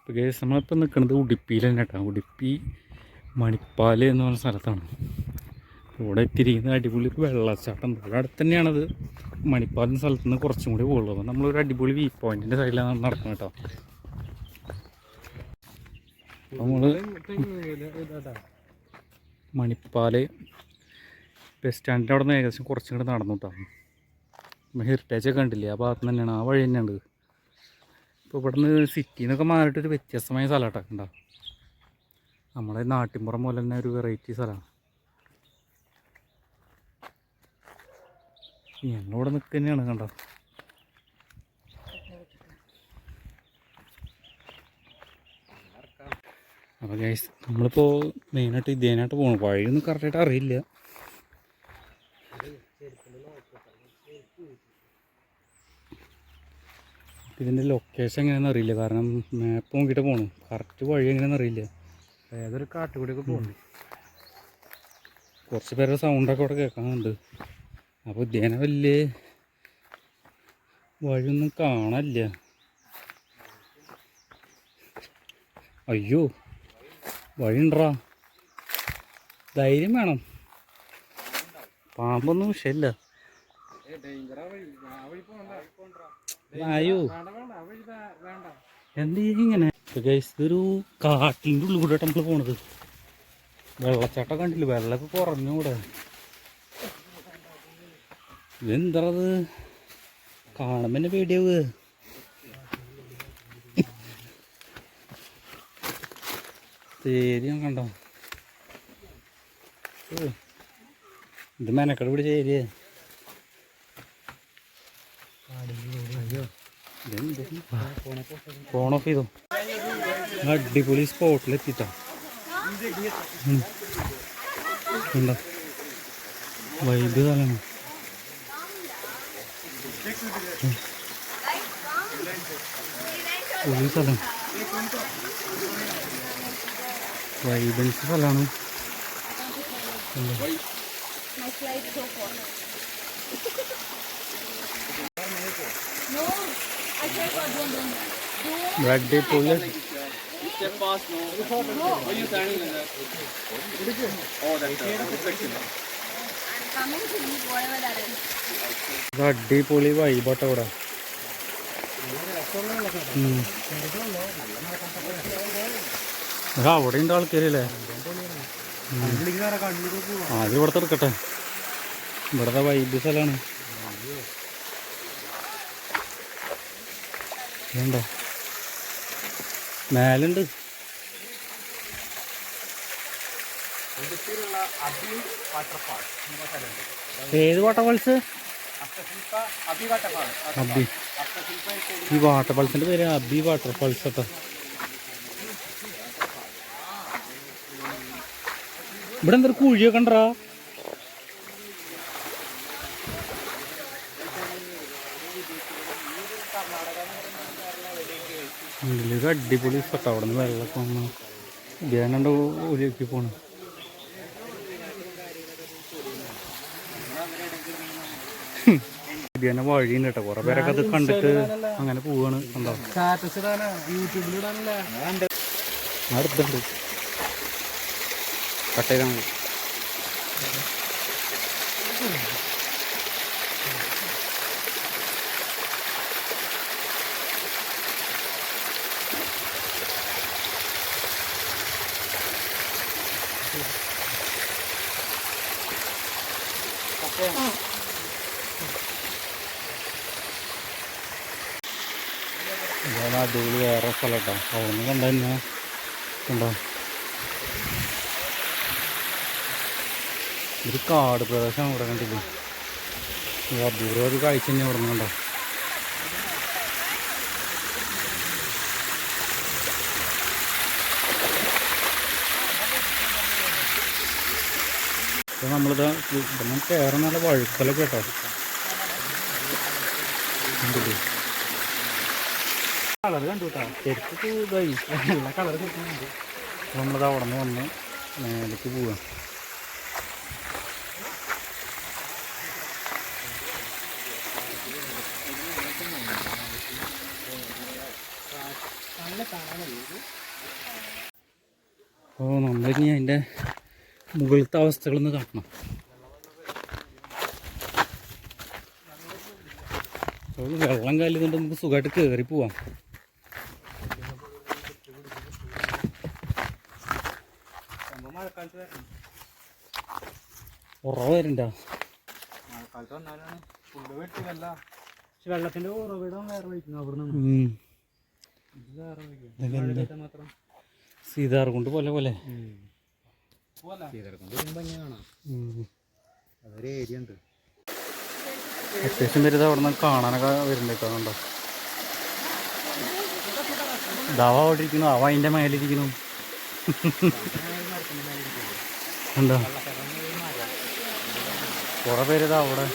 ഇപ്പോൾ കേസ് നമ്മളിപ്പോൾ നിൽക്കുന്നത് ഉടുപ്പിയിൽ തന്നെ കേട്ടോ. ഉടുപ്പി മണിപ്പാൽ എന്ന് പറഞ്ഞ സ്ഥലത്താണ്. ഇവിടെ എത്തിയിരിക്കുന്ന അടിപൊളി വെള്ളച്ചാട്ടം. ഇവിടെ അടുത്ത് തന്നെയാണത്. മണിപ്പാലിൻ്റെ സ്ഥലത്ത് നിന്ന് കുറച്ചും കൂടി പോകുള്ളൂ. അപ്പോൾ നമ്മളൊരു അടിപൊളി വ്യൂ പോയിൻറ്റിൻ്റെ സൈഡിലാണ് നടക്കുന്നത് കേട്ടോ. നമ്മൾ മണിപ്പാൽ ബസ് സ്റ്റാൻഡിൻ്റെ അവിടെ നിന്ന് ഏകദേശം കുറച്ചും കൂടി നടന്നു കേട്ടോ. ഹെറിറ്റേജ് ഒക്കെ കണ്ടില്ലേ, ആ ഭാഗത്ത് തന്നെയാണ്, ആ വഴി തന്നെയാണ്. ഇപ്പോൾ ഇവിടെ നിന്ന് സിറ്റിയിൽ നിന്നൊക്കെ മാറിയിട്ടൊരു വ്യത്യസ്തമായ സ്ഥലമായിട്ടൊക്കെ ഉണ്ടാവും. നമ്മുടെ നാട്ടിൻപുറം പോലെ തന്നെ ഒരു വെറൈറ്റി സ്ഥലമാണ്. ഞങ്ങളിവിടെ നിൽക്കുക തന്നെയാണ് കണ്ടോ. അപ്പോൾ ഗൈസ് നമ്മളിപ്പോൾ മെയിനായിട്ട് ഇതേനായിട്ട് പോകണം. വഴിയൊന്നും കറക്റ്റായിട്ട് അറിയില്ല. ഇതിൻ്റെ ലൊക്കേഷൻ എങ്ങനെയാണെന്ന് അറിയില്ല, കാരണം മാപ്പ് നോക്കിയിട്ട് പോകണം. കറക്റ്റ് വഴി എങ്ങനെയാണെന്ന് അറിയില്ല. ഏതൊരു കാട്ടുകൂടിയൊക്കെ പോകുന്നുണ്ട്. കുറച്ച് പേരുടെ സൗണ്ടൊക്കെ ഇവിടെ കേൾക്കാനുണ്ട്. അപ്പോൾ ഇതേനെ വലിയ വഴിയൊന്നും കാണാനില്ല. അയ്യോ വഴിയുണ്ടാ, ധൈര്യം വേണം. പാമ്പൊന്നും വിഷയമില്ല. അയ്യോ എന്ത് ഇങ്ങനെ ഇതൊരു കാട്ടിൻ്റെ ഉള്ളിൽ കൂടെ നമ്മൾ പോണത്. വെള്ളച്ചാട്ടം കണ്ടില്ല, വെള്ളമൊക്കെ കുറഞ്ഞൂടെ. ഇതെന്തത് കാണുമ്പോൾ തന്നെ പേടിയാവുക. ചേരിയും കണ്ടോ, ഇത് മെനക്കട പിടിച്ച ഏരിയ. ഫോൺ ഓഫ് ചെയ്തോ. അടിപൊളി സ്പോട്ടിലെത്തിട്ടോ. ഉണ്ടോ വൈബ് സ്ഥലമാണ്. പൊളി സ്ഥലം, വൈബൻസ് സ്ഥലമാണ്. അടിപൊളി അടിപൊളി വൈബാട്ടോ ഇവിടെ. അവിടെ ഉണ്ട് ആൾക്കാരല്ലേ. ആദ്യം ഇവിടുത്തെ എടുക്കട്ടെ. ഇവിടുത്തെ വൈബ് സ്ഥലമാണ്. ഉണ്ടോ മേലുണ്ട്. ഏത് വാട്ടർഫാൾസ്? അബി. ഈ വാട്ടർഫാൾസിന്റെ പേര് അബി വാട്ടർഫാൾസ് കേട്ടോ. ഇവിടെ എന്തൊരു കുഴിയൊക്കെ ഉണ്ടോ? ഇതിലൊരു അടിപൊളി സ്ഥലം. അവിടെ നിന്ന് വെള്ളമൊക്കെ വന്ന് ധ്യാനുണ്ട് ഒലിയൊക്കെ പോണ്. ധ്യാന വഴിയുണ്ട് കേട്ടോ. കുറെ പേരൊക്കെ അത് കണ്ടിട്ട് അങ്ങനെ പോവാണ്. അടുത്തുണ്ട് കട്ട് ചെയ്താൽ മതി. ഇതാണ് അടിപൊളി വേറെ സ്ഥലം കേട്ടോ. അവിടെ നിന്ന് കണ്ടു തന്നെ കണ്ടോ, ഒരു കാട് പ്രദേശമാണ് ഇവിടെ കണ്ടില്ലേ. അപൂർവ ഒരു കാഴ്ച തന്നെ ഇവിടെ നിന്ന് കണ്ടോ. ഇപ്പം നമ്മളിത് ഇവിടെ കയറാൻ നല്ല വഴുക്കലൊക്കെ കേട്ടോ. കണ്ടില്ലേ കളർ കണ്ടു കേട്ടോ. ശരിക്കും ഇതായി എല്ലാ കളർ കിട്ടുന്നുണ്ട്. നമ്മളത് അവിടെ നിന്ന് വന്ന് മേലേക്ക് പോവാം. നല്ല കാണാനല്ല അപ്പോൾ നമ്മളിനി അതിൻ്റെ മുകളിലത്തെ അവസ്ഥകളൊന്ന് കാണണം. അപ്പോൾ വെള്ളം കാലിതുകൊണ്ട് നമുക്ക് സുഖമായിട്ട് കയറി പോവാം. ഉറവ വരുന്നുണ്ടോ? മഴക്കാലത്ത് വന്നാലാണ് ഫുള്ള് വെട്ടിയല്ല. പക്ഷെ വെള്ളത്തിന്റെ ഉറവിടം വേറെ വഹിക്കുന്നു അവിടെ നിന്ന് മാത്രം സീതാർകുണ്ട് പോലെ പോലെ സീതാർകുണ്ട് ഭംഗി കാണാം. അതൊരു ഏരിയ ഉണ്ട്. അത്യാവശ്യം വരുന്നത് അവിടെ നിന്ന് കാണാനൊക്കെ വരുന്നുണ്ടോ? കണ്ടോ ദവ അവിടെ ഇരിക്കുന്നു, അവ അതിൻ്റെ മേലിരിക്കുന്നു. ഉണ്ടോ? കുറേ പേര് ഇതാ അവിടെ